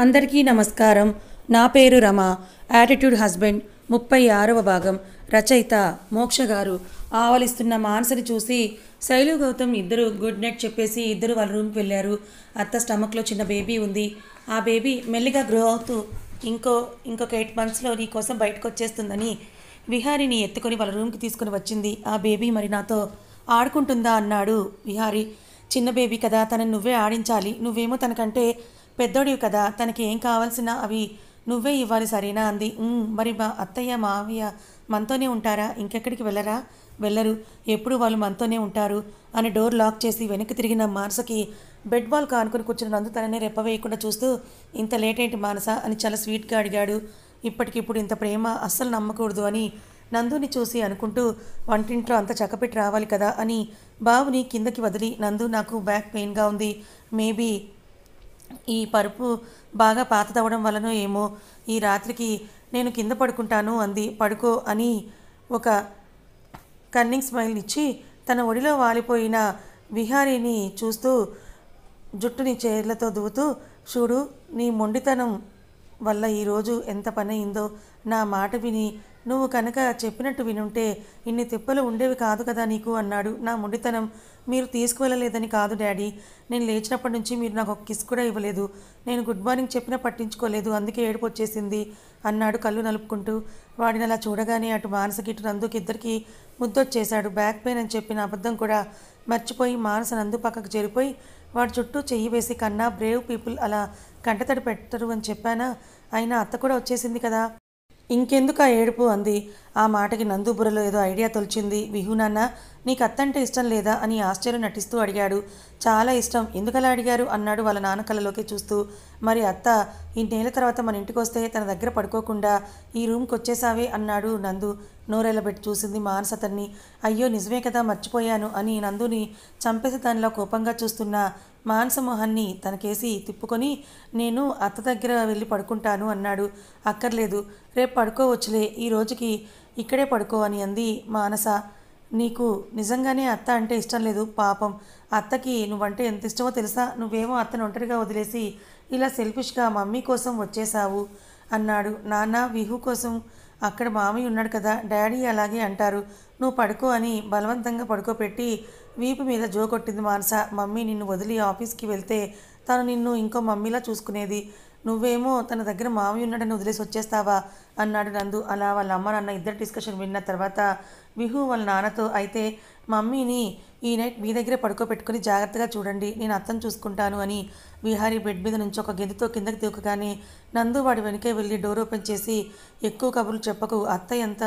అందరికీ నమస్కారం. నా పేరు రమ. యాటిట్యూడ్ హస్బెండ్ 36వ భాగం. రచయిత మోక్ష గారు. ఆవలిస్తున్న మానసని చూసి శైలు గౌతమ్ ఇద్దరు గుడ్ నైట్ చెప్పేసి ఇద్దరు వాళ్ళ రూమ్కి వెళ్ళారు. అత్త స్టమక్లో చిన్న బేబీ ఉంది. ఆ బేబీ మెల్లిగా గ్రో అవుతూ ఇంకొక 8 monthsలో నీ కోసం బయటకు వచ్చేస్తుందని విహారీని ఎత్తుకొని వాళ్ళ రూమ్కి తీసుకుని వచ్చింది. ఆ బేబీ మరి నాతో ఆడుకుంటుందా అన్నాడు విహారీ. చిన్న బేబీ కదా, తనని నువ్వే ఆడించాలి. నువ్వేమో తనకంటే పెద్దోడివి కదా, తనకి ఏం కావాల్సిన అవి నువ్వే ఇవ్వాలి, సరేనా అంది. మరి మా అత్తయ్య మావయ్య మనతోనే ఉంటారా? ఇంకెక్కడికి వెళ్ళరు. ఎప్పుడు వాళ్ళు మనతోనే ఉంటారు అని డోర్ లాక్ చేసి వెనక్కి తిరిగిన మానసకి బెడ్ బాల్ కానుకొని కూర్చున్న నందు తనని రెప్పవేయకుండా చూస్తూ, ఇంత లేట్ ఏంటి మానస అని చాలా స్వీట్గా అడిగాడు. ఇప్పటికిప్పుడు ఇంత ప్రేమ అస్సలు నమ్మకూడదు అని నందుని చూసి అనుకుంటూ, వంటింట్లో అంత చక్కపెట్టి రావాలి కదా అని బాబుని కిందకి వదిలి, నందు నాకు బ్యాక్ పెయిన్గా ఉంది, మేబీ ఈ పరుపు బాగా పాతదవడం వలనో ఏమో, ఈ రాత్రికి నేను కింద పడుకుంటాను అంది. పడుకో అని ఒక కన్నింగ్ స్మైల్ ఇచ్చి తన ఒడిలో వాలిపోయిన విహారీని చూస్తూ జుట్టుని చేర్లతో దువ్వుతూ, చూడు నీ మొండితనం వల్ల ఈరోజు ఎంత పని అయిందో. నా మాట విని నువ్వు కనుక చెప్పినట్టు వినుంటే ఇన్ని తిప్పలు ఉండేవి కాదు కదా నీకు అన్నాడు. నా మొండితనం మీరు తీసుకువెళ్ళలేదని కాదు డాడీ, నేను లేచినప్పటి నుంచి మీరు నాకు ఒక కిస్ కూడా ఇవ్వలేదు. నేను గుడ్ మార్నింగ్ చెప్పినా పట్టించుకోలేదు, అందుకే ఏడుపు వచ్చేసింది అన్నాడు కళ్ళు నలుపుకుంటూ. వాడిని అలా చూడగానే అటు మానసకి ఇటు నందుకి ఇద్దరికి ముద్దొచ్చేశాడు. బ్యాక్ పెయిన్ అని చెప్పిన అబద్ధం కూడా మర్చిపోయి మానస నందు పక్కకు చేరిపోయి వాడి చుట్టూ చెయ్యి వేసి, కన్నా బ్రేవ్ పీపుల్ అలా కంటతడి పెట్టరు అని చెప్పానా, అయినా అత్త కూడా వచ్చేసింది కదా, ఇంకెందుకు ఆ ఏడుపు అంది. ఆ మాటకి నందు బుర్రలో ఏదో ఐడియా తొలిచింది. విహు నాన్న, నీకు అత్త అంటే ఇష్టం లేదా అని ఆశ్చర్యం నటిస్తూ అడిగాడు. చాలా ఇష్టం. ఎందుకలా అడిగారు అన్నాడు వాళ్ళ నాన్న కళ్ళలోకి చూస్తూ. మరి అత్త ఇన్నేళ్ల తర్వాత మన ఇంటికి వస్తే తన దగ్గర పడుకోకుండా ఈ రూమ్కి వచ్చేసావే అన్నాడు నందు. నోరెళ్ళబెట్టి చూసింది మానస అతన్ని. అయ్యో నిజమే కదా, మర్చిపోయాను అని నందుని చంపేసి దానిలో కోపంగా చూస్తున్న మానస మొహాన్ని తనకేసి తిప్పుకొని, నేను అత్త దగ్గర వెళ్ళి పడుకుంటాను అన్నాడు. అక్కర్లేదు, రేపు పడుకోవచ్చులే, ఈ రోజుకి ఇక్కడే పడుకో అని అంది మానస. నీకు నిజంగానే అత్త అంటే ఇష్టం లేదు. పాపం అత్తకి నువ్వంటే ఎంత ఇష్టమో తెలుసా. నువ్వేమో అత్తను ఒంటరిగా వదిలేసి ఇలా సెల్ఫిష్గా మమ్మీ కోసం వచ్చేసావు అన్నాడు. నాన్న, విహు కోసం అక్కడ మామయ్య ఉన్నాడు కదా, డాడీ అలాగే అంటారు, నువ్వు పడుకో అని బలవంతంగా పడుకోపెట్టి వీపు మీద జో కొట్టింది మానస. మమ్మీ నిన్ను వదిలి ఆఫీస్కి వెళ్తే తను నిన్ను ఇంకో మమ్మీలా చూసుకునేది, నువ్వేమో తన దగ్గర మామయ్య ఉన్నాడని వదిలేసి వచ్చేస్తావా అన్నాడు నందు. అలా వాళ్ళ అమ్మ నాన్న ఇద్దరు డిస్కషన్ విన్న తర్వాత విహు వాళ్ళ నాన్నతో, అయితే మమ్మీని ఈ నైట్ మీ దగ్గరే పడుకోబెట్టుకుని జాగ్రత్తగా చూడండి, నేను అత్తను చూసుకుంటాను అని విహారీ బెడ్ మీద నుంచి ఒక గెంతుతో కిందకి దూకగానే నందు వాడి వెనకే వెళ్ళి డోర్ ఓపెన్ చేసి, ఎక్కువ కబుర్లు చెప్పకు, అత్త ఎంత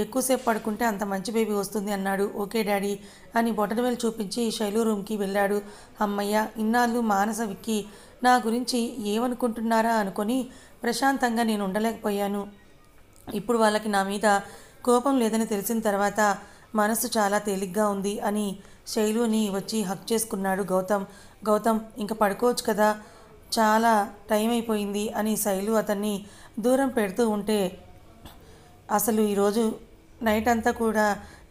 ఎక్కువసేపు పడుకుంటే అంత మంచి బేబీ వస్తుంది అన్నాడు. ఓకే డాడీ అని బొటనవేలు చూపించి శైలు రూమ్కి వెళ్ళాడు. అమ్మయ్య, ఇన్నాళ్ళు మానస విక్కి నా గురించి ఏమనుకుంటున్నారా అనుకొని ప్రశాంతంగా నేను ఉండలేకపోయాను. ఇప్పుడు వాళ్ళకి నా మీద కోపం లేదని తెలిసిన తర్వాత మనసు చాలా తేలిగ్గా ఉంది అని శైలుని వచ్చి హక్ చేసుకున్నాడు గౌతమ్ ఇంక పడుకోవచ్చు కదా, చాలా టైం అయిపోయింది అని శైలు అతన్ని దూరం పెడుతూ ఉంటే, అసలు ఈరోజు నైట్ అంతా కూడా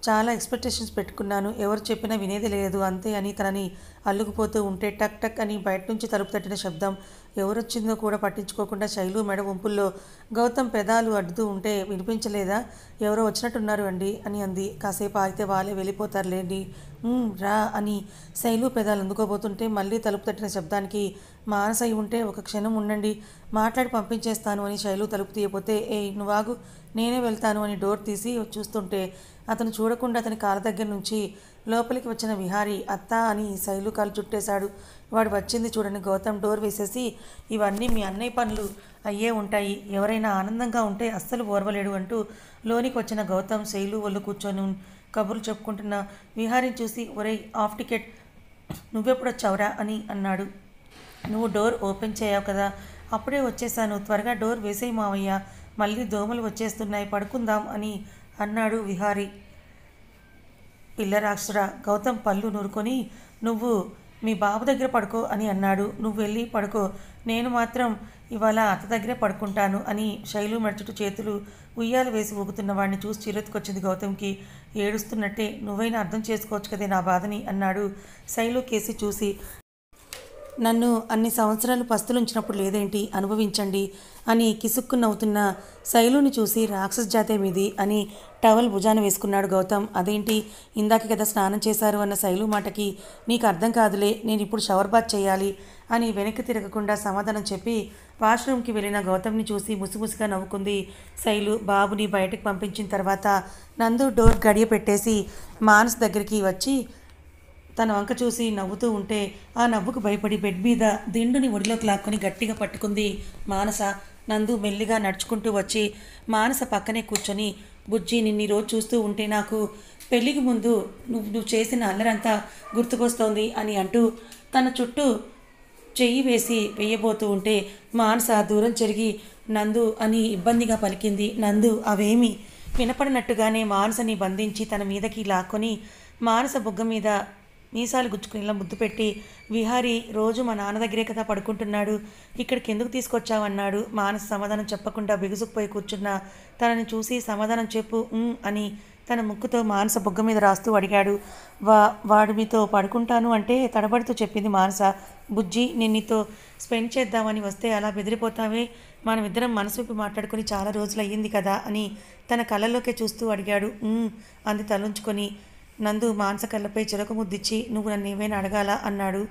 చాలా ఎక్స్పెక్టేషన్స్ పెట్టుకున్నాను, ఎవరు చెప్పినా వినేది లేదు అంతే అని తనని అల్లుకుపోతూ ఉంటే టక్ టక్ అని బయట నుంచి తలుపు తట్టిన శబ్దం. ఎవరొచ్చిందో కూడా పట్టించుకోకుండా శైలు మెడ వంపుల్లో గౌతమ్ పెదాలు అడ్డుతూ ఉంటే, వినిపించలేదా? ఎవరో వచ్చినట్టున్నారు అండి అని అంది. కాసేపు ఆగితే వాళ్ళే వెళ్ళిపోతారులేండి, రా అని శైలు పెదాలు అందుకోబోతుంటే మళ్ళీ తలుపు తట్టిన శబ్దానికి మానస అయి ఉంటే, ఒక క్షణం ఉండండి, మాట్లాడి పంపించేస్తాను అని శైలు తలుపు తీయపోతే, నువ్వాగు, నేనే వెళ్తాను అని డోర్ తీసి చూస్తుంటే అతను చూడకుండా అతని కాళ్ళ దగ్గర నుంచి లోపలికి వచ్చిన విహారీ అత్త అని శైలు కాలు చుట్టేశాడు. వాడు వచ్చింది చూడని గౌతమ్ డోర్ వేసేసి, ఇవన్నీ మీ అన్నయ్య పనులు అయ్యే ఉంటాయి, ఎవరైనా ఆనందంగా ఉంటే అస్సలు ఓర్వలేడు అంటూ లోనికి వచ్చిన గౌతమ్ శైలు ఒళ్ళు కూర్చొని కబుర్లు చెప్పుకుంటున్న విహారీని చూసి, ఒరేయ్ ఆఫ్ టికెట్, నువ్వెప్పుడు వచ్చావురా అని అన్నాడు. నువ్వు డోర్ ఓపెన్ చేయావు కదా, అప్పుడే వచ్చేసాను, త్వరగా డోర్ వేసేయి మావయ్య, మళ్ళీ దోమలు వచ్చేస్తున్నాయి, పడుకుందాం అని అన్నాడు విహారీ. పిల్లరాక్షసుడా, గౌతమ్ పళ్ళు నూరుకొని, నువ్వు మీ బాబు దగ్గర పడుకో అని అన్నాడు. నువ్వు వెళ్ళి పడుకో, నేను మాత్రం ఇవాళ అత్త దగ్గరే పడుకుంటాను అని శైలు మెడచుట్టు చేతులు ఉయ్యాలు వేసి ఊగుతున్న వాడిని చూసి చిరెత్తుకొచ్చింది గౌతమ్కి. ఏడుస్తున్నట్టే, నువ్వైనా అర్థం చేసుకోవచ్చు కదే నా బాధని అన్నాడు శైలు కేసి చూసి. నన్ను అన్ని సంవత్సరాలు పస్తులుంచినప్పుడు లేదేంటి, అనుభవించండి అని కిసుక్కు నవ్వుతున్న శైలుని చూసి రాక్షస జాతే మీది అని టవల్ భుజాన వేసుకున్నాడు గౌతమ్. అదేంటి, ఇందాక కదా స్నానం చేశారు అన్న శైలు మాటకి నీకు అర్థం కాదులే, నేను ఇప్పుడు షవర్ బాత్ చేయాలి అని వెనక్కి తిరగకుండా సమాధానం చెప్పి వాష్రూమ్కి వెళ్ళిన గౌతమ్ని చూసి ముసిముసిగా నవ్వుకుంది శైలు. బాబుని బయటకు పంపించిన తర్వాత నందు డోర్ గడియ పెట్టేసి మానస్ దగ్గరికి వచ్చి తన వంక చూసి నవ్వుతూ ఉంటే ఆ నవ్వుకు భయపడి బెడ్ మీద దిండుని ఒడిలోకి లాక్కొని గట్టిగా పట్టుకుంది మానస. నందు మెల్లిగా నడుచుకుంటూ వచ్చి మానస పక్కనే కూర్చొని, బుజ్జి నిన్ను రోజు చూస్తూ ఉంటే నాకు పెళ్ళికి ముందు నువ్వు చేసిన అల్లరంతా గుర్తుకొస్తోంది అని అంటూ తన చుట్టూ చెయ్యి వేసి వేయబోతూ ఉంటే మానస దూరం చెరిగి నందు అని ఇబ్బందిగా పలికింది. నందు అవేమీ వినపడినట్టుగానే మానసని బంధించి తన మీదకి లాక్కొని మానస బుగ్గ మీద మీసాలు గుచ్చుకునేలా ముద్దు పెట్టి, విహారీ రోజు మా నాన్న దగ్గరే కదా పడుకుంటున్నాడు, ఇక్కడికి ఎందుకు తీసుకొచ్చావన్నాడు. మానస సమాధానం చెప్పకుండా బిగుసుకుపోయి కూర్చున్న తనని చూసి సమాధానం చెప్పు అని తన ముక్కుతో మానస బుగ్గ మీద రాస్తూ అడిగాడు. వాడు మీతో పడుకుంటాను అంటే తడబడుతూ చెప్పింది మానస. బుజ్జి నేను నీతో స్పెండ్ చేద్దామని వస్తే అలా బెదిరిపోతావే, మనమిద్దరం మనసుకి మాట్లాడుకొని చాలా రోజులు అయ్యింది కదా అని తన కళ్ళల్లోకే చూస్తూ అడిగాడు. అంది తలుంచుకొని. నందు మానస కళ్ళపై చిరక ముద్దిచ్చి, నువ్వు నన్ను ఏమైనా అడగాలా అన్నాడు.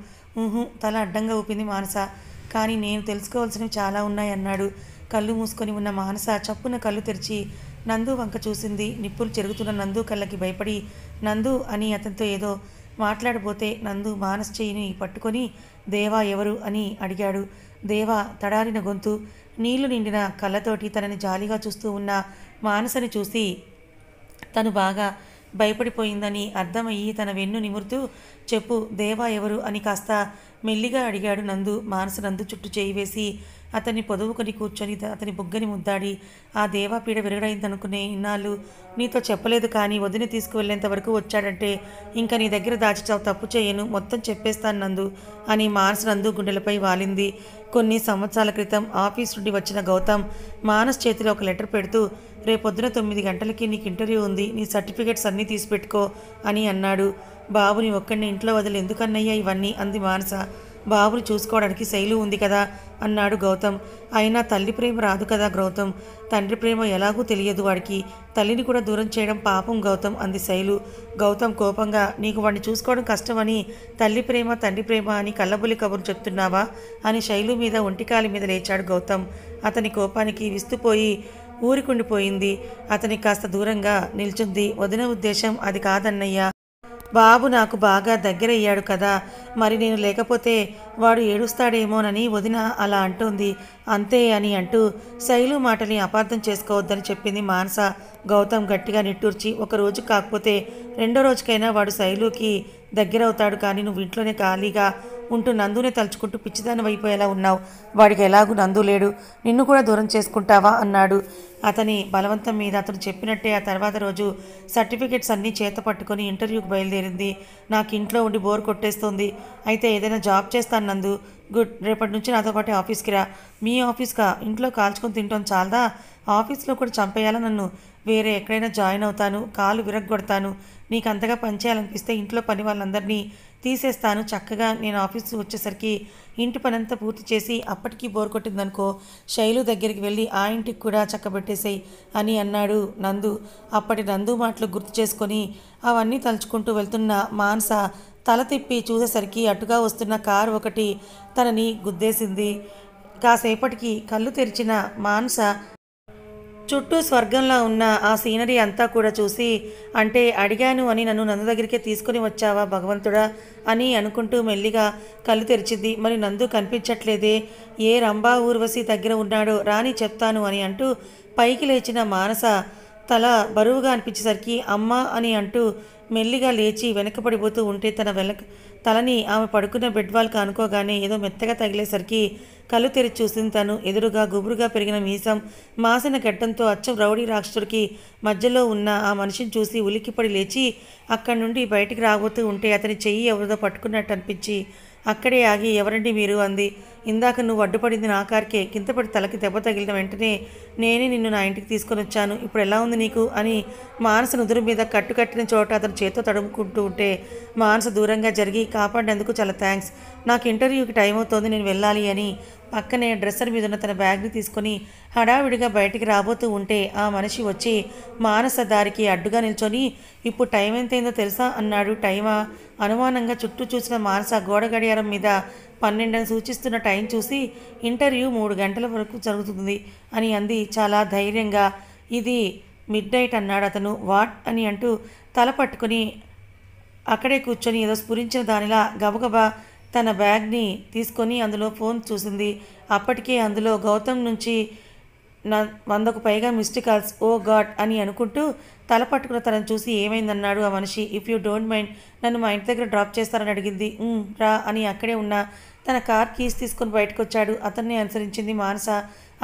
తల అడ్డంగా ఊపింది మానస. కానీ నేను తెలుసుకోవాల్సినవి చాలా ఉన్నాయన్నాడు. కళ్ళు మూసుకొని ఉన్న మానస చప్పున కళ్ళు తెరిచి నందు వంక చూసింది. నిప్పులు చెరుగుతున్న నందు కళ్ళకి భయపడి నందు అని అతనితో ఏదో మాట్లాడబోతే నందు మానస చేయిని పట్టుకొని దేవా ఎవరు అని అడిగాడు. దేవా తడారిన గొంతు, నీళ్లు నిండిన కళ్ళతోటి తనని జాలిగా చూస్తూ ఉన్న మానసని చూసి తను బాగా భయపడిపోయిందని అర్థమయ్యి తన వెన్ను నిమురుతూ చెప్పు దేవా ఎవరు అని కాస్త మెల్లిగా అడిగాడు నందు. మానస నందు చుట్టూ చేయి వేసి అతన్ని పొదువుకొని కూర్చొని అతని బుగ్గని ముద్దాడి, ఆ దేవా పీడ విరగడైందనుకునే ఇన్నాళ్ళు నీతో చెప్పలేదు, కానీ వదిన తీసుకువెళ్ళేంత వరకు వచ్చాడంటే ఇంకా నీ దగ్గర దాచి తప్పు చేయను, మొత్తం చెప్పేస్తాను నందు అని మానస నందు గుండెలపై వాలింది. కొన్ని సంవత్సరాల క్రితం ఆఫీస్ నుండి వచ్చిన గౌతమ్ మానస్ చేతిలో ఒక లెటర్ పెడుతూ, రేపొద్దున 9 గంటలకి నీకు ఇంటర్వ్యూ ఉంది, నీ సర్టిఫికేట్స్ అన్నీ తీసిపెట్టుకో అని అన్నాడు. బాబుని ఒక్కడిని ఇంట్లో వదిలి ఎందుకన్నయ్యా ఇవన్నీ అంది మానస. బాబుని చూసుకోవడానికి శైలు ఉంది కదా అన్నాడు గౌతమ్. అయినా తల్లి ప్రేమ రాదు కదా గౌతమ్, తండ్రి ప్రేమ ఎలాగూ తెలియదు వాడికి, తల్లిని కూడా దూరం చేయడం పాపం గౌతమ్ అంది శైలు. గౌతమ్ కోపంగా, నీకు వాడిని చూసుకోవడం కష్టమని తల్లి ప్రేమ తండ్రి ప్రేమ అని కళ్ళబుల్లి కబుర్లు చెప్తున్నావా అని శైలు మీద ఒంటికాలి మీద లేచాడు గౌతమ్. అతని కోపానికి విస్తుపోయి ఊరికుండిపోయింది. అతనికి కాస్త దూరంగా నిల్చుంది. వదిన ఉద్దేశం అది కాదన్నయ్యా, బాబు నాకు బాగా దగ్గరయ్యాడు కదా, మరి నేను లేకపోతే వాడు ఏడుస్తాడేమోనని వదిన అలా అంటోంది అంతే అని అంటూ శైలు మాటని అపార్థం చేసుకోవద్దని చెప్పింది మానస. గౌతమ్ గట్టిగా నిట్టూర్చి, ఒక రోజు కాకపోతే రెండో రోజుకైనా వాడు శైలుకి దగ్గరవుతాడు, కానీ నువ్వు ఇంట్లోనే ఖాళీగా ఉంటూ నందునే తలుచుకుంటూ పిచ్చిదాని అయిపోయేలా ఉన్నావు, వాడికి ఎలాగూ నందు లేడు, నిన్ను కూడా దూరం చేసుకుంటావా అన్నాడు. అతని బలవంతం మీద అతను చెప్పినట్టే ఆ తర్వాత రోజు సర్టిఫికెట్స్ అన్నీ చేత పట్టుకొని ఇంటర్వ్యూకి బయలుదేరింది. నాకు ఇంట్లో ఉండి బోర్ కొట్టేస్తుంది, అయితే ఏదైనా జాబ్ చేస్తాను నందు, గుడ్, రేపటి నుంచి నాతో పాటు ఆఫీస్కి రా. మీ ఆఫీస్కా? ఇంట్లో కాల్చుకొని తింటాం చాలదా, ఆఫీస్లో కూడా చంపేయాలా నన్ను, వేరే ఎక్కడైనా జాయిన్ అవుతాను, కాలు విరగ్గొడతాను, నీకు అంతగా పనిచేయాలనిపిస్తే ఇంట్లో పని వాళ్ళందరినీ తీసేస్తాను, చక్కగా నేను ఆఫీస్ వచ్చేసరికి ఇంటి పనంతా పూర్తి చేసి అప్పటికి బోర్ కొట్టిందనుకో శైలు దగ్గరికి వెళ్ళి ఆ ఇంటికి కూడా చక్కబెట్టేసేయి అని అన్నాడు నందు. అప్పటి నందు మాటలు గుర్తు చేసుకొని అవన్నీ తలుచుకుంటూ వెళ్తున్న మానస తల తిప్పి చూసేసరికి అటుగా వస్తున్న కారు ఒకటి తనని గుద్దేసింది. కాసేపటికి కళ్ళు తెరిచిన మానస చుట్టూ స్వర్గంలా ఉన్న ఆ సీనరీ అంతా కూడా చూసి, అంటే అడిగాను అని నన్ను నందు దగ్గరికే తీసుకుని వచ్చావా భగవంతుడా అని అనుకుంటూ మెల్లిగా కళ్ళు తెరిచింది. మరి నందు కనిపించట్లేదే, ఏ రంభా ఊర్వశి దగ్గర ఉన్నాడో రాని చెప్తాను అని అంటూ పైకి లేచిన మానస తల బరువుగా అనిపించేసరికి అమ్మ అని అంటూ మెల్లిగా లేచి వెనకపడిపోతూ ఉంటే తలని ఆమె పడుకున్న బెడ్ వాల్కి అనుకోగానే ఏదో మెత్తగా తగిలేసరికి కళ్ళు తెరిచి చూసింది. తను ఎదురుగా గుబురుగా పెరిగిన మీసం, మాసిన గడ్డంతో అచ్చం రౌడీ రాక్షసుడికి మధ్యలో ఉన్న ఆ మనిషిని చూసి ఉలిక్కిపడి లేచి అక్కడి నుండి బయటికి రాబోతూ ఉంటే అతని చెయ్యి ఎవరిదో పట్టుకున్నట్టు అనిపించి అక్కడే ఆగి ఎవరండి మీరు అంది. ఇందాక నువ్వు అడ్డుపడింది నా కార్కే. కిందపడి తలకి దెబ్బ తగిలిన వెంటనే నేనే నిన్ను నా ఇంటికి తీసుకొని వచ్చాను. ఇప్పుడు ఎలా ఉంది నీకు అని మానస నుదురు మీద కట్టిన చోట అతను చేత్తో తడుముకుంటూ ఉంటే మానస దూరంగా జరిగి కాపాడినందుకు చాలా థ్యాంక్స్. నాకు ఇంటర్వ్యూకి టైం అవుతోంది, నేను వెళ్ళాలి అని పక్కనే డ్రెస్సర్ మీద ఉన్న తన బ్యాగ్ని తీసుకొని హడావిడిగా బయటికి రాబోతూ ఉంటే ఆ మనిషి వచ్చి మానస దారికి అడ్డుగా నిల్చొని ఇప్పుడు టైం ఎంతైందో తెలుసా అన్నాడు. టైమా? అనుమానంగా చుట్టూ చూసిన మానస గోడ గడియారం మీద 12 సూచిస్తున్న టైం చూసి ఇంటర్వ్యూ 3 గంటల వరకు జరుగుతుంది అని అంది చాలా ధైర్యంగా. ఇది మిడ్ నైట్ అన్నాడు అతను. వాట్ అని అంటూ తల పట్టుకొని అక్కడే కూర్చొని ఏదో స్ఫురించిన దానిలా గబగబా తన బ్యాగ్ని తీసుకొని అందులో ఫోన్ చూసింది. అప్పటికే అందులో గౌతమ్ నుంచి 100కు పైగా మిస్డ్ కాల్స్. ఓ గాడ్ అని అనుకుంటూ తల పట్టుకున్న తనను చూసి ఏమైందన్నాడు ఆ మనిషి. ఇఫ్ యూ డోంట్ మైండ్ నన్ను మా ఇంటి దగ్గర డ్రాప్ చేస్తారని అడిగింది. రా అని అక్కడే ఉన్న తన కార్ కీస్ తీసుకొని బయటకు వచ్చాడు. అతన్ని అనుసరించింది మానస.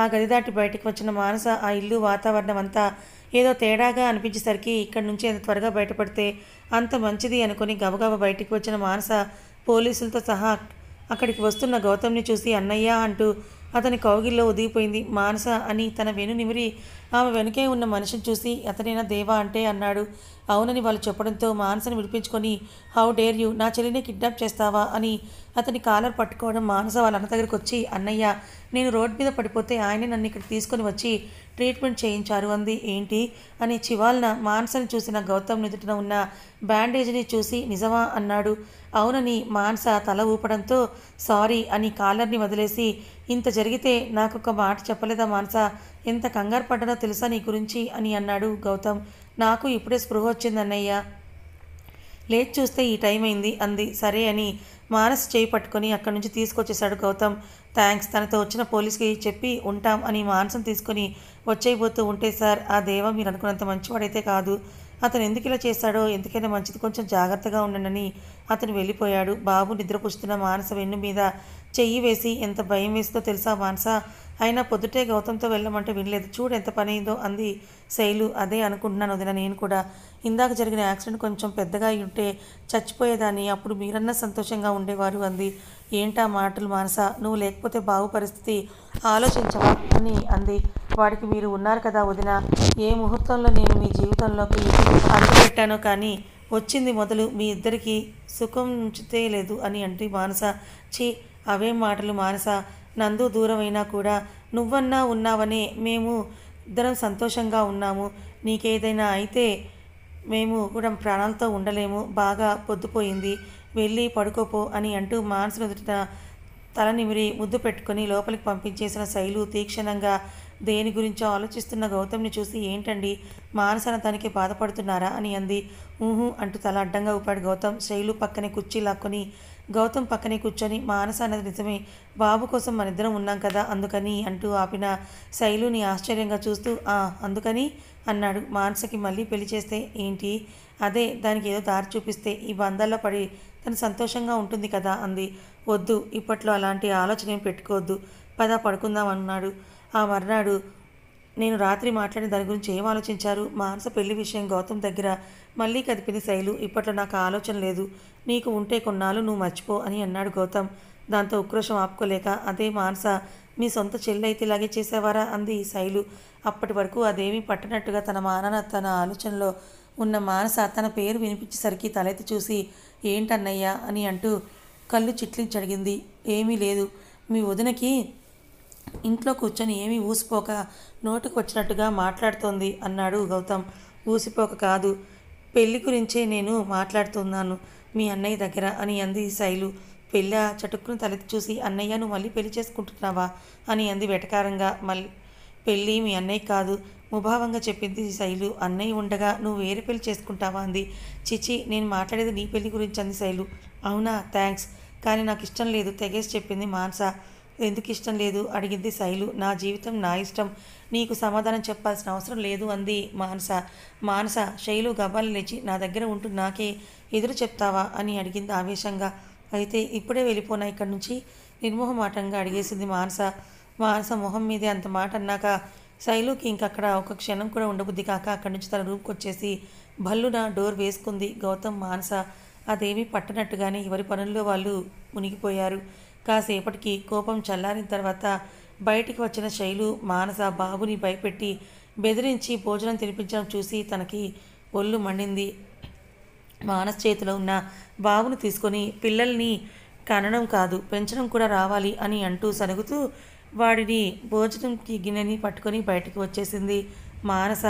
ఆ గది దాటి బయటకు వచ్చిన మానస ఆ ఇల్లు వాతావరణం అంతా ఏదో తేడాగా అనిపించేసరికి ఇక్కడి నుంచి ఎంత త్వరగా బయటపడితే అంత మంచిది అనుకుని గబగబా బయటికి వచ్చిన మానస పోలీసులతో సహా అక్కడికి వస్తున్న గౌతమ్ని చూసి అన్నయ్య అంటూ అతని కౌగిల్లో ఒదిగిపోయింది. మానస అని తన వెను నిమిరి ఆమె వెనుకే ఉన్న మనిషిని చూసి అతనేనా దేవా అంటే అన్నాడు. అవునని వాళ్ళు చెప్పడంతో మానసని విడిపించుకొని హౌ డేర్ యూ, నా చెల్లిని కిడ్నాప్ చేస్తావా అని అతని కాలర్ పట్టుకోవడం. మానస వాళ్ళ అన్న దగ్గరికి వచ్చి అన్నయ్య నేను రోడ్ మీద పడిపోతే ఆయనే నన్ను ఇక్కడ తీసుకొని వచ్చి ట్రీట్మెంట్ చేయించారు అంది. ఏంటి అని చివాల్న మానసని చూసిన గౌతమ్ నుదుటిన ఉన్న బ్యాండేజ్ని చూసి నిజమా అన్నాడు. అవునని మానస తల ఊపడంతో సారీ అని కాలర్ని వదిలేసి ఇంత జరిగితే నాకొక మాట చెప్పలేదా మానస, ఎంత కంగారు పడ్డానో తెలుసా నీ గురించి అని అన్నాడు గౌతమ్. నాకు ఇప్పుడే స్పృహ వచ్చిందన్నయ్య, లేట్ చూస్తే ఈ టైం అయింది అంది. సరే అని మానస్ చేయి పట్టుకొని అక్కడి నుంచి తీసుకొచ్చేశాడు గౌతమ్. థ్యాంక్స్. తనతో వచ్చిన పోలీస్కి చెప్పి ఉంటాం అని మానసం తీసుకొని వచ్చేయబోతూ ఉంటే సార్ ఆ దేవ మీరు అనుకున్నంత మంచివాడైతే కాదు, అతను ఎందుకు ఇలా చేశాడో ఎందుకైనా మంచిది, కొంచెం జాగ్రత్తగా ఉండండి అతను వెళ్ళిపోయాడు. బాబు నిద్రపుచ్చుతున్న మానస వెన్ను మీద చెయ్యి వేసి ఎంత భయం వేసిందో తెలుసా మానస, అయినా పొద్దుటే గౌతమ్తో వెళ్ళమంటే వినలేదు, చూడు ఎంత పని అయిందో అంది శైలు. అదే అనుకుంటున్నాను వదిన, నేను కూడా ఇందాక జరిగిన యాక్సిడెంట్ కొంచెం పెద్దగా ఉంటే చచ్చిపోయేదాన్ని, అప్పుడు మీరన్నా సంతోషంగా ఉండేవారు అంది. ఏంటా మాటలు మానస, నువ్వు లేకపోతే బాబు పరిస్థితి ఆలోచించవా అని అంది. వాడికి మీరు ఉన్నారు కదా వదిన, ఏ ముహూర్తంలో నేను మీ జీవితంలోకి అడుగుపెట్టానో కానీ వచ్చింది మొదలు మీ ఇద్దరికి సుఖం ఉంచితే లేదు అని అంటే మానస. ఛీ అవేం మాటలు మానస, నందు దూరమైనా కూడా నువ్వన్నా ఉన్నావనే మేము ఇద్దరం సంతోషంగా ఉన్నాము, నీకేదైనా అయితే మేము కూడా ప్రాణాలతో ఉండలేము, బాగా పొద్దుపోయింది, వెళ్ళి పడుకోపో అని అంటూ మానస ఎదుట తల నిమిరి ముద్దు పెట్టుకొని లోపలికి పంపించేసిన శైలు తీక్షణంగా దేని గురించో ఆలోచిస్తున్న గౌతమ్ని చూసి ఏంటండి మానసన తనకి బాధపడుతున్నారా అని అంది. ఊహు అంటూ తల అడ్డంగా ఊపాడు గౌతమ్. శైలు పక్కనే కుర్చీ లాక్కొని గౌతమ్ పక్కనే కూర్చొని మానస అన్నది నిజమే, బాబు కోసం మనిద్దరం ఉన్నాం కదా అందుకని అంటూ ఆపిన శైలుని ఆశ్చర్యంగా చూస్తూ అందుకని అన్నాడు. మానసకి మళ్ళీ పెళ్లి చేస్తే ఏంటి, అదే దానికి ఏదో దారి చూపిస్తే ఈ బంధాల్లో పడి తను సంతోషంగా ఉంటుంది కదా అంది. వద్దు, ఇప్పట్లో అలాంటి ఆలోచన ఏం పెట్టుకోవద్దు, పద పడుకుందాం అన్నాడు. ఆ మర్నాడు నేను రాత్రి మాట్లాడిన దాని గురించి ఏం ఆలోచించారు, మానస పెళ్లి విషయం గౌతమ్ దగ్గర మళ్ళీ కదిపింది శైలు. ఇప్పట్లో నాకు ఆలోచన లేదు, నీకు ఉంటే కొన్నాళ్ళు నువ్వు మర్చిపో అని అన్నాడు గౌతమ్. దాంతో ఉక్రోషం ఆపుకోలేక అదే మానస మీ సొంత చెల్లి అయితే ఇలాగే చేసేవారా అంది శైలు. అప్పటి వరకు అదేమీ పట్టనట్టుగా తన ఆలోచనలో ఉన్న మానస తన పేరు వినిపించేసరికి తలెత్తి చూసి ఏంటన్నయ్యా అని అంటూ కళ్ళు చిట్లించడిగింది. ఏమీ లేదు, మీ వదినకి ఇంట్లో కూర్చొని ఏమీ ఊసిపోక నోటుకు వచ్చినట్టుగా మాట్లాడుతోంది అన్నాడు గౌతమ్. ఊసిపోక కాదు, పెళ్లి గురించే నేను మాట్లాడుతున్నాను మీ అన్నయ్య దగ్గర అని అంది శైలు. పెళ్ళ చటుక్కును తలెత్తి చూసి అన్నయ్య నువ్వు మళ్ళీ పెళ్లి చేసుకుంటున్నావా అని అంది వెటకారంగా. పెళ్ళి మీ అన్నయ్య కాదు ముభావంగా చెప్పింది శైలు. అన్నయ్య ఉండగా నువ్వు వేరే పెళ్లి చేసుకుంటావా అంది. చిచి నేను మాట్లాడేది నీ పెళ్లి గురించి అంది శైలు. అవునా, థ్యాంక్స్, కానీ నాకు ఇష్టం లేదు తెగేసి చెప్పింది మానస. ఎందుకు ఇష్టం లేదు అడిగింది శైలు. నా జీవితం నా ఇష్టం, నీకు సమాధానం చెప్పాల్సిన అవసరం లేదు అంది మానస. శైలు గబాలు లేచి నా దగ్గర ఉంటూ నాకే ఎదురు చెప్తావా అని అడిగింది ఆవేశంగా. అయితే ఇప్పుడే వెళ్ళిపోనా ఇక్కడి నుంచి నిర్మోహమాటంగా అడిగేసింది మానస మొహం మీదే అంత మాట అన్నాక శైలుకి ఇంకక్కడ ఒక క్షణం కూడా ఉండబుద్ధి కాక అక్కడి నుంచి తన రూమ్కి వచ్చేసి భల్లున డోర్ వేసుకుంది. గౌతమ్ మానస అదేమీ పట్టనట్టుగానే ఎవరి పనుల్లో వాళ్ళు మునిగిపోయారు. కాసేపటికి కోపం చల్లారిన తర్వాత బయటికి వచ్చిన శైలు మానస బాబుని భయపెట్టి బెదిరించి భోజనం తినిపించడం చూసి తనకి ఒళ్ళు మండింది. మానస్ చేతిలో ఉన్న బాబును తీసుకొని పిల్లల్ని కనడం కాదు పెంచడం కూడా రావాలి అని అంటూ సనుగుతూ వాడిని భోజనంకి గిన్నెని పట్టుకొని బయటికి వచ్చేసింది. మానస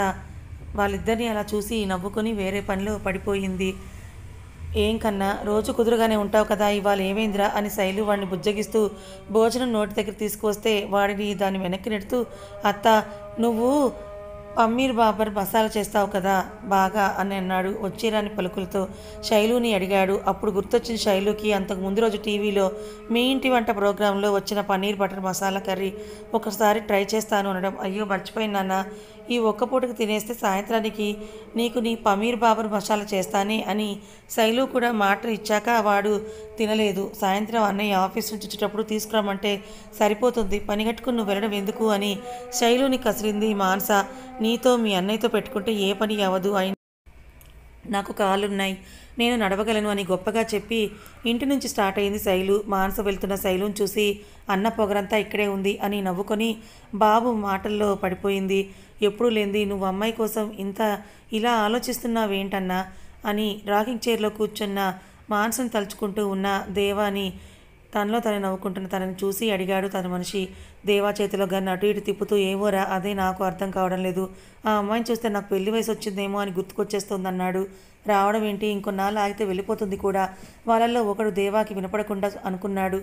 వాళ్ళిద్దరిని అలా చూసి నవ్వుకొని వేరే పనిలో పడిపోయింది. ఏం కన్నా రోజు కుదురుగానే ఉంటావు కదా, ఇవాళ ఏమైందిరా అని శైలు వాడిని బుజ్జగిస్తూ భోజనం నోటి దగ్గర తీసుకొస్తే వాడిని దాన్ని వెనక్కి నెడుతూ, అత్త నువ్వు పమ్మీర్ బాబర్ మసాలా చేస్తావు కదా బాగా అని అన్నాడు వచ్చిరాని పలుకులతో. శైలుని అడిగాడు. అప్పుడు గుర్తొచ్చిన శైలుకి అంతకు ముందు రోజు టీవీలో మీ ఇంటి వంట ప్రోగ్రాంలో వచ్చిన పన్నీర్ బటర్ మసాలా కర్రీ ఒకసారి ట్రై చేస్తాను అనడం. అయ్యో మర్చిపోయినానా, ఈ ఒక్క పూటకు తినేస్తే సాయంత్రానికి నీకు నీ పమీర్ బాబర్ మసాలా చేస్తానే అని శైలు కూడా మాట ఇచ్చాక వాడు తినలేదు. సాయంత్రం అన్నయ్య ఆఫీస్ నుంచి వచ్చేటప్పుడు తీసుకురామంటే సరిపోతుంది, పని కట్టుకుని నువ్వు వెళ్ళడం ఎందుకు అని శైలుని కసిరింది మానస. నీతో మీ అన్నయ్యతో పెట్టుకుంటే ఏ పని అవ్వదు, నాకు కాళ్ళున్నాయి, నేను నడవగలను అని గొప్పగా చెప్పి ఇంటి నుంచి స్టార్ట్ అయింది శైలు. మానస వెళ్తున్న శైలుని చూసి అన్న పొగరంతా ఇక్కడే ఉంది అని నవ్వుకొని బాబు మాటల్లో పడిపోయింది. ఎప్పుడు లేంది నువ్వు అమ్మాయి కోసం ఇలా ఆలోచిస్తున్నావేంటన్నా అని రాకింగ్ చైర్లో కూర్చున్న మానసను తలుచుకుంటూ ఉన్న దేవాని తనలో తను నవ్వుకుంటున్న తనని చూసి అడిగాడు తన మనిషి. దేవా చేతిలో గన్ను అటు ఇటు తిప్పుతూ, ఏమోరా అదే నాకు అర్థం కావడం లేదు, ఆ అమ్మాయిని చూస్తే నాకు పెళ్లి వయసు వచ్చిందేమో అని గుర్తుకొచ్చేస్తుంది అన్నాడు. రావడం ఏంటి, ఇంకొన్నాళ్ళు ఆగితే వెళ్ళిపోతుంది కూడా. వాళ్ళల్లో ఒకడు దేవాకి వినపడకుండా అనుకున్నాడు.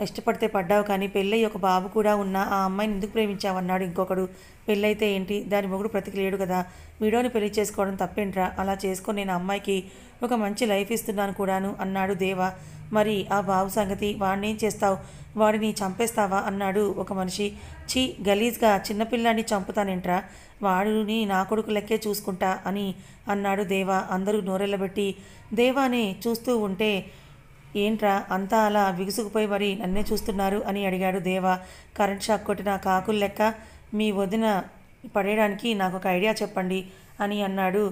ఇష్టపడితే పడ్డావు కానీ పెళ్ళయి ఒక బాబు కూడా ఉన్నా ఆ అమ్మాయిని ఎందుకు ప్రేమించావన్నాడు ఇంకొకడు. పెళ్ళైతే ఏంటి, దాని మొగుడు బ్రతికిలేడు కదా, వీడోని పెళ్లి చేసుకోవడం తప్పేంట్రా, అలా చేసుకొని నేను అమ్మాయికి ఒక మంచి లైఫ్ ఇస్తున్నాను కూడాను అన్నాడు దేవా. మరి ఆ బాబు సంగతి, వాడినేం చేస్తావు, వాడిని చంపేస్తావా అన్నాడు ఒక మనిషి. చీ గలీజ్గా చిన్నపిల్లాన్ని చంపుతానేంట్రా, వాడిని నా కొడుకు లెక్కే చూసుకుంటా అని అన్నాడు దేవా. అందరూ నోరెళ్ళబెట్టి దేవాని చూస్తూ ఉంటే, ఏంట్రా అంతా అలా విగుసుకుపోయి మరి నన్నే చూస్తున్నారు అని అడిగాడు దేవా. కరెంట్ షాక్ కొట్టిన కాకులు లెక్క మీ వదిన పడేయడానికి నాకు ఒక ఐడియా చెప్పండి అని అన్నాడు.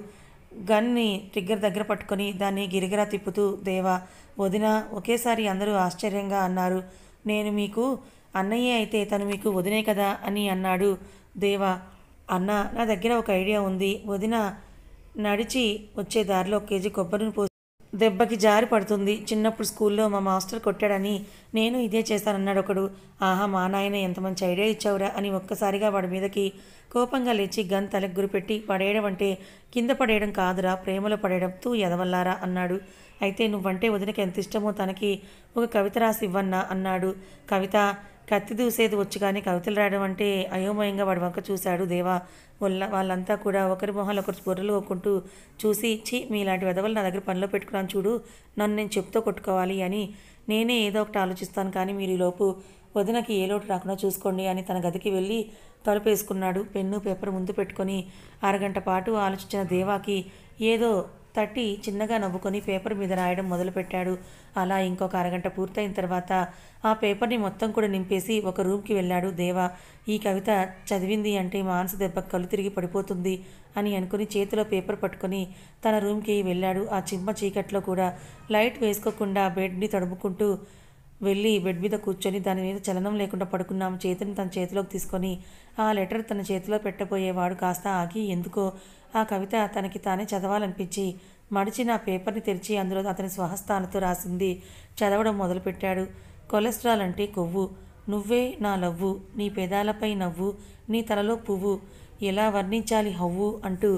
గన్ని ట్రిగ్గర్ దగ్గర పట్టుకొని దాన్ని గిరిగిరా తిప్పుతూ దేవా. వదిన ఒకేసారి అందరూ ఆశ్చర్యంగా అన్నారు. నేను మీకు అన్నయ్యే అయితే తను మీకు వదినే కదా అని అన్నాడు దేవా. అన్న నా దగ్గర ఒక ఐడియా ఉంది, వదిన నడిచి వచ్చే దారిలో 1 కేజీ కొబ్బరిని పోసి దెబ్బకి జారి పడుతుంది, చిన్నప్పుడు స్కూల్లో మా మాస్టర్ కొట్టాడని నేను ఇదే చేస్తానన్నాడు ఒకడు. ఆహా మా నాయన ఎంత మంచి ఐడియా ఇచ్చావురా అని ఒక్కసారిగా వాడి మీదకి కోపంగా లేచి గన్ తలకు గురిపెట్టి, పడేయడం అంటే కింద పడేయడం కాదురా, ప్రేమలో పడేయడం, తూ ఎదవల్లారా అన్నాడు. అయితే నువ్వంటే వదినకి ఎంత ఇష్టమో తనకి ఒక కవిత రాసి ఇవ్వన్నా అన్నాడు. కవిత, కత్తి దూసేది వచ్చు కానీ కవితలు రాయడం అంటే అయోమయంగా వాడి వంక చూశాడు దేవా. వాళ్ళంతా కూడా ఒకరి మొహాలు ఒకరు బొర్రలు ఒక్కుంటూ చూసి, ఛీ మీలాంటి వెధవలు నా దగ్గర పనిలో పెట్టుకున్నాను చూడు, నన్ను నేను చెప్తూ కొట్టుకోవాలి అని నేనే ఏదో ఒకటి ఆలోచిస్తాను, కానీ మీరు ఈలోపు వదినకి ఏ లోటు రాకుండా చూసుకోండి అని తన గదికి వెళ్ళి తలుపేసుకున్నాడు. పెన్ను పేపర్ ముందు పెట్టుకొని అరగంట పాటు ఆలోచించిన దేవాకి ఏదో తట్టి చిన్నగా నవ్వుకొని పేపర్ మీద రాయడం మొదలుపెట్టాడు. అలా ఇంకొక అరగంట పూర్తయిన తర్వాత ఆ పేపర్ని మొత్తం కూడా నింపేసి ఒక రూమ్కి వెళ్ళాడు దేవా. ఈ కవిత చదివింది అంటే మానస దెబ్బ కళ్ళు తిరిగి పడిపోతుంది అని అనుకుని చేతిలో పేపర్ పట్టుకొని తన రూమ్కి వెళ్ళాడు. ఆ చిమ్మ చీకట్లో కూడా లైట్ వేసుకోకుండా బెడ్ని తడుముకుంటూ వెళ్ళి బెడ్ మీద కూర్చొని దాని మీద చలనం లేకుండా పడుకున్నాం చేతిని తన చేతిలోకి తీసుకొని ఆ లెటర్ తన చేతిలో పెట్టబోయేవాడు కాస్త ఆగి ఎందుకో ఆ కవిత తనకి తానే చదవాలనిపించి మడిచిన ఆ పేపర్ని తెరిచి అందులో అతని స్వహస్తాలతో రాసింది చదవడం మొదలుపెట్టాడు. కొలెస్ట్రాల్ అంటే కొవ్వు, నువ్వే నా లవ్వు, నీ పెదాలపై నవ్వు, నీ తలలో పువ్వు, ఎలా వర్ణించాలి హవ్వు అంటూ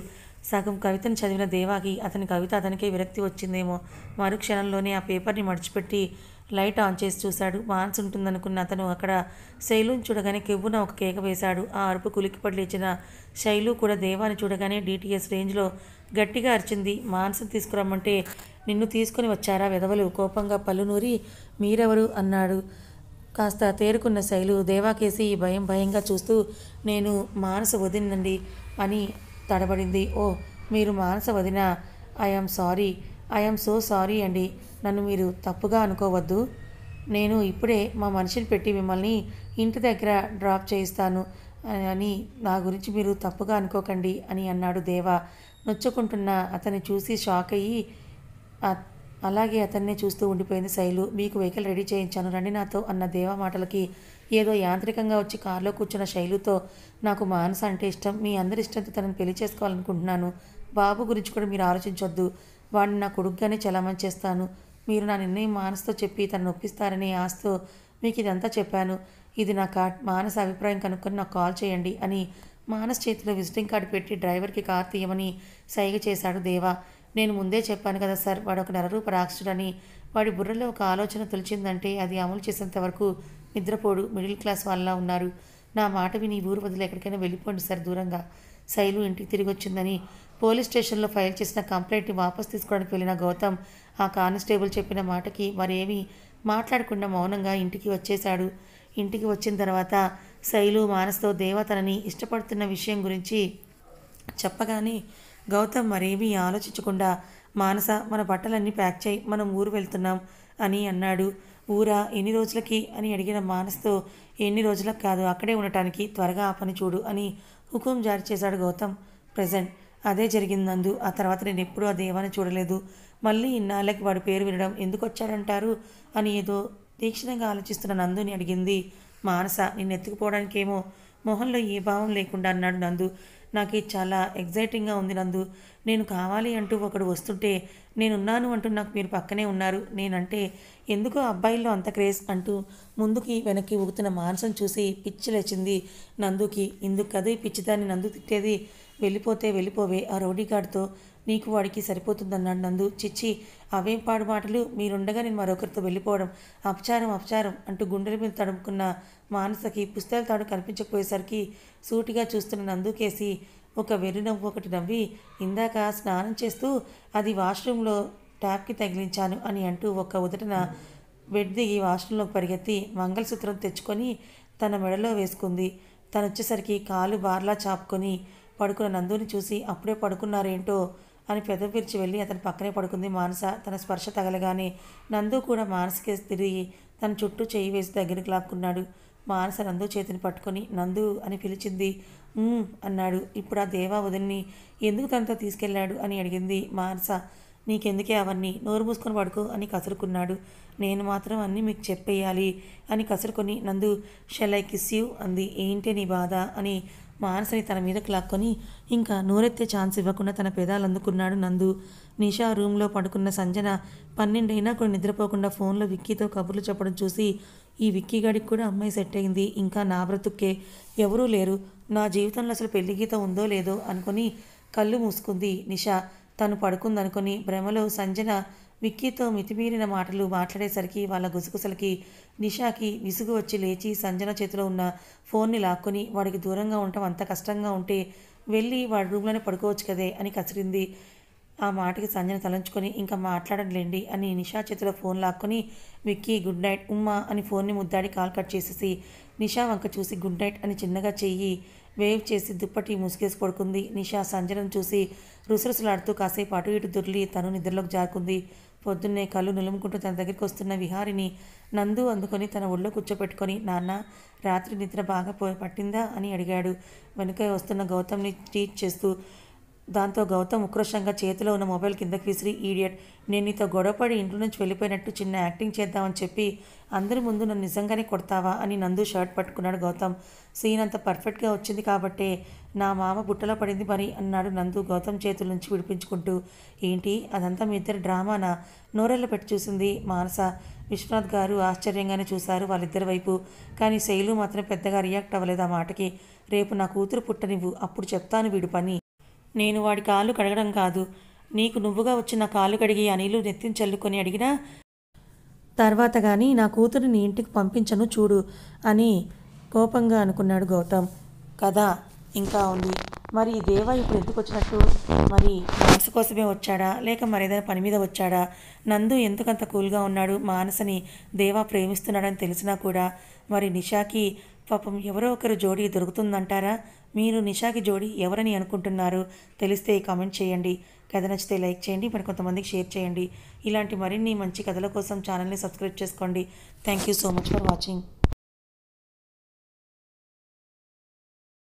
సగం కవితను చదివిన దేవాకి అతని కవిత అతనికే విరక్తి వచ్చిందేమో. మరుక్షణంలోనే ఆ పేపర్ని మడిచిపెట్టి లైట్ ఆన్ చేసి చూశాడు. మాన్స్ ఉంటుందనుకున్న అతను అక్కడ శైలుని చూడగానే కెవ్వున ఒక కేక వేశాడు. ఆ అరుపు కులికిపడి లేచిన శైలు కూడా దేవాని చూడగానే DTS రేంజ్లో గట్టిగా అరిచింది. మాన్స్ని తీసుకురమ్మంటే నిన్ను తీసుకొని వచ్చారా వెధవలు, కోపంగా పళ్ళు నూరి మీరెవరు అన్నాడు. కాస్త తేరుకున్న శైలు దేవాకేసి భయంగా చూస్తూ నేను మానస వదినండి అని తడబడింది. ఓ మీరు మానస వదిన, ఐఎమ్ సో సారీ అండి, నన్ను మీరు తప్పుగా అనుకోవద్దు, నేను ఇప్పుడే మా మనిషిని పెట్టి మిమ్మల్ని ఇంటి దగ్గర డ్రాప్ చేయిస్తాను అని నా గురించి మీరు తప్పుగా అనుకోకండి అని అన్నాడు దేవా. నొచ్చుకుంటున్న అతన్ని చూసి షాక్ అయ్యి అలాగే అతన్నే చూస్తూ ఉండిపోయింది శైలు. మీకు వెహికల్ రెడీ చేయించాను, రండి నాతో అన్న దేవా మాటలకి ఏదో యాంత్రికంగా వచ్చి కారులో కూర్చున్న శైలుతో, నాకు మానస అంటే ఇష్టం, మీ అందరి ఇష్టంతో తనని పెళ్లి చేసుకోవాలనుకుంటున్నాను. బాబు గురించి కూడా మీరు ఆలోచించొద్దు, వాడిని నా కొడుకుగానే చలామణి చేస్తాను. మీరు నా నిర్ణయం మానసతో చెప్పి తనను ఒప్పిస్తారనే ఆశతో మీకు ఇదంతా చెప్పాను. ఇది నా కార్డ్, మానస అభిప్రాయం కనుక్కొని నాకు కాల్ చేయండి అని మానస్ చేతిలో విజిటింగ్ కార్డు పెట్టి డ్రైవర్కి కార్ తీయమని సైగ చేశాడు దేవా. నేను ముందే చెప్పాను కదా సార్, వాడు ఒక నరరూప రాక్షసుడని. వాడి బుర్రలో ఒక ఆలోచన తొలిచిందంటే అది అమలు చేసేంత వరకు నిద్రపోడు. మిడిల్ క్లాస్ వాళ్ళ ఉన్నారు. నా మాట విని ఊరు వదిలి ఎక్కడికైనా వెళ్ళిపోండి సార్ దూరంగా. శైలు ఇంటికి తిరిగి వచ్చిందని పోలీస్ స్టేషన్లో ఫైల్ చేసిన కంప్లైంట్ని వాపస్ తీసుకోవడానికి వెళ్ళిన గౌతమ్ ఆ కానిస్టేబుల్ చెప్పిన మాటకి మరేమీ మాట్లాడకుండా మౌనంగా ఇంటికి వచ్చేశాడు. ఇంటికి వచ్చిన తర్వాత శైలు మానస్తో దేవ తనని ఇష్టపడుతున్న విషయం గురించి చెప్పగానే గౌతమ్ మరేమీ ఆలోచించకుండా, మానస మన బట్టలన్నీ ప్యాక్ చేయి, మనం ఊరు వెళ్తున్నాం అని అన్నాడు. ఊరా, ఎన్ని రోజులకి అని అడిగిన మానస్తో, ఎన్ని రోజులకు కాదు, అక్కడే ఉండటానికి, త్వరగా ఆ పని చూడు అని హుకుం జారీ చేశాడు గౌతమ్. ప్రజెంట్ అదే జరిగింది నందు. ఆ తర్వాత నేను ఎప్పుడూ ఆ దేవాన్ని చూడలేదు. మళ్ళీ ఇన్నాళ్ళకి వాడి పేరు వినడం ఎందుకు వచ్చాడంటారు అని ఏదో తీక్షణంగా ఆలోచిస్తున్న నందుని అడిగింది మానస. నిన్ను ఎత్తుకుపోవడానికేమో మొహంలో ఏ భావం లేకుండా అన్నాడు నందు. నాకు ఇది చాలా ఎగ్జైటింగ్గా ఉంది నందు. నేను కావాలి అంటూ ఒకడు వస్తుంటే, నేనున్నాను అంటూ నాకు మీరు పక్కనే ఉన్నారు. నేనంటే ఎందుకో అబ్బాయిల్లో అంత క్రేజ్ అంటూ ముందుకి వెనక్కి ఊగుతున్న మానసం చూసి పిచ్చి లేచింది నందుకి. ఇందుకు కదా ఈ పిచ్చిదాన్ని నందు తిట్టేది. వెళ్ళిపోతే వెళ్ళిపోవే, ఆ రౌడీగాడితో నీకు వాడికి సరిపోతుందన్నాడు నందు. చిచ్చి, అవేం పాడు మాటలు, మీరుండగా నేను మరొకరితో వెళ్ళిపోవడం అపచారం అపచారం అంటూ గుండెల మీద తడుముకున్న మానసకి పుస్తకాల తాడు కనిపించకపోయేసరికి సూటిగా చూస్తున్న నందుకేసి ఒక వెర్రి నవ్వు ఒకటి నవ్వి, ఇందాక స్నానం చేస్తూ అది వాష్రూమ్లో ట్యాప్కి తగిలించాను అని అంటూ ఒక ఉదటన బెడ్ దిగి వాష్రూంలోకి పరిగెత్తి మంగళసూత్రం తెచ్చుకొని తన మెడలో వేసుకుంది. తను వచ్చేసరికి కాలు బార్లా చాపుకొని పడుకున్న నందుని చూసి, అప్పుడే పడుకున్నారేంటో అని పెదవి విరిచి వెళ్ళి అతని పక్కనే పడుకుంది మానస. తన స్పర్శ తగలగానే నందు కూడా మానసకి తిరిగి తన చుట్టూ చేయి వేసి దగ్గరికి లాక్కున్నాడు. మానస నందు చేతిని పట్టుకొని నందు అని పిలిచింది. అన్నాడు. ఇప్పుడు ఆ దేవా వదిన్ని ఎందుకు తనతో తీసుకెళ్లాడు అని అడిగింది మానస. నీకెందుకే అవన్నీ, నోరు మూసుకొని పడుకో అని కసురుకున్నాడు. నేను మాత్రం అన్నీ మీకు చెప్పేయాలి అని కసురుకొని, నందు షెల్ ఐ కిస్ యూ అంది. ఏంటి నీ బాధ అని మానసని తన మీదకి లాక్కొని ఇంకా నోరెత్తే ఛాన్స్ ఇవ్వకుండా తన పెదాలు అందుకున్నాడు నందు. నిషా రూమ్లో పడుకున్న సంజన 12 అయినా కూడా నిద్రపోకుండా ఫోన్లో విక్కీతో కబుర్లు చెప్పడం చూసి, ఈ విక్కీ గడికి కూడా అమ్మాయి సెట్ అయింది, ఇంకా నా బ్రతుక్కే ఎవరూ లేరు, నా జీవితంలో అసలు పెళ్లి గీత ఉందో లేదో అనుకుని కళ్ళు మూసుకుంది నిషా. తను పడుకుందనుకొని భ్రమలో సంజన విక్కీతో మితిమీరిన మాటలు మాట్లాడేసరికి వాళ్ళ గుసగుసలకి నిషాకి విసుగు వచ్చి లేచి సంజన చేతిలో ఉన్న ఫోన్ని లాక్కొని, వాడికి దూరంగా ఉండటం అంత కష్టంగా ఉంటే వెళ్ళి వాడి రూమ్లోనే పడుకోవచ్చు కదే అని కసిరింది. ఆ మాటకి సంజన తలంచుకొని, ఇంకా మాట్లాడంలేండి అని నిషా చేతిలో ఫోన్ లాక్కొని, విక్కీ గుడ్ నైట్ ఉమ్మా అని ఫోన్ని ముద్దాడి కాల్ కట్ చేసేసి నిషా వంక చూసి గుడ్ నైట్ అని చిన్నగా చెయ్యి వేవ్ చేసి దుప్పటి ముసుగేసి పడుకుంది. నిషా సంజనను చూసి రుసరుసలాడుతూ కాసేపు అటు ఇటు దొర్లి తను నిద్రలోకి జారుకుంది. పొద్దున్నే కళ్ళు నులుముకుంటూ తన దగ్గరికి వస్తున్న విహారిని నందు అందుకొని తన ఒళ్ళో కూర్చోపెట్టుకొని, నాన్న రాత్రి నిద్ర బాగా పట్టిందా అని అడిగాడు. వెనుక వస్తున్న గౌతమ్ని టీచ్ చేస్తూ. దాంతో గౌతమ్ ఉక్రోషంగా చేతిలో ఉన్న మొబైల్ కిందకి విసిరి, ఈడియట్, నేను నీతో గొడవపడి ఇంట్లో నుంచి వెళ్ళిపోయినట్టు చిన్న యాక్టింగ్ చేద్దామని చెప్పి అందరి ముందు నన్ను నిజంగానే కొడతావా అని నందు షర్ట్ పట్టుకున్నాడు గౌతమ్. సీన్ అంత పర్ఫెక్ట్గా వచ్చింది కాబట్టే నా మామ బుట్టలో పడింది మరి అన్నాడు నందు గౌతమ్ చేతుల నుంచి విడిపించుకుంటూ. ఏంటి అదంతా మీ ఇద్దరు డ్రామానా? నోరెళ్ళ పెట్టి చూసింది మానస. విశ్వనాథ్ గారు ఆశ్చర్యంగానే చూశారు వాళ్ళిద్దరి వైపు. కానీ శైలు మాత్రం పెద్దగా రియాక్ట్ అవ్వలేదు ఆ మాటకి. రేపు నా కూతురు పుట్టనివ్వు, అప్పుడు చెప్తాను వీడి పని. నేను వాడి కాళ్ళు కడగడం కాదు, నీకు నువ్వుగా వచ్చి నా కాళ్ళు కడిగి ఆ నీళ్లు నెత్తిని చల్లుకొని అడిగినా తర్వాత కానీ నా కూతురు నీ ఇంటికి పంపించను చూడు అని కోపంగా అనుకున్నాడు గౌతమ్. కదా ఇంకా ఉంది. మరి ఈ దేవా ఇప్పుడు ఎందుకు వచ్చినట్టు? మరి మానస కోసమే వచ్చాడా లేక మరేదైనా పని మీద వచ్చాడా? నందు ఎందుకంత కూల్గా ఉన్నాడు? మానసని దేవా ప్రేమిస్తున్నాడని తెలిసినా కూడా మరి నిషాకి పాపం ఎవరో ఒకరు జోడీ దొరుకుతుందంటారా? మీరు నిషాకి జోడీ ఎవరని అనుకుంటున్నారు? తెలిస్తే కామెంట్ చేయండి. కథ నచ్చితే లైక్ చేయండి, మరి కొంతమందికి షేర్ చేయండి. ఇలాంటి మరిన్ని మంచి కథల కోసం ఛానల్ని సబ్స్క్రైబ్ చేసుకోండి. Thank you so much for watching.